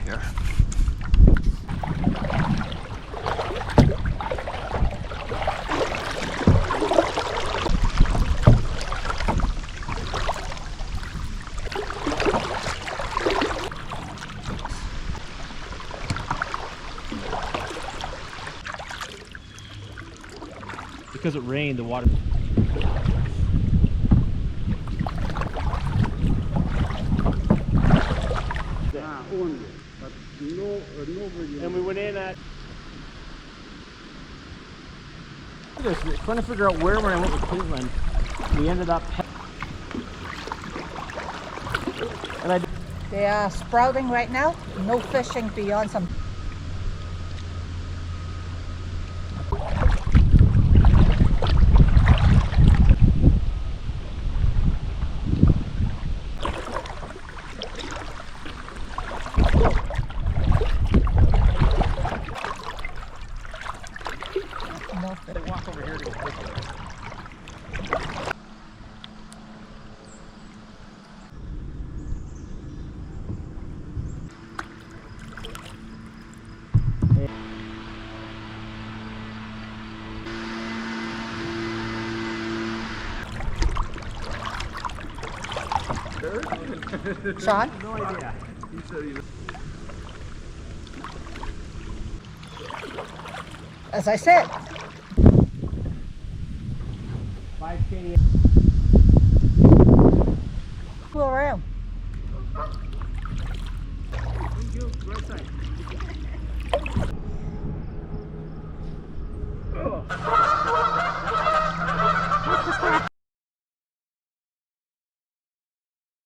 here. Because it rained, the water. Only, but nobody. And we went in at. Trying to figure out where when I went with Caitlin, we ended up. And They are sprouting right now. No fishing beyond some. No fish. walk over here to go fishing. Sean? No idea. He said he was. As I said, 5K. go around. Thank you. Right side. Oh.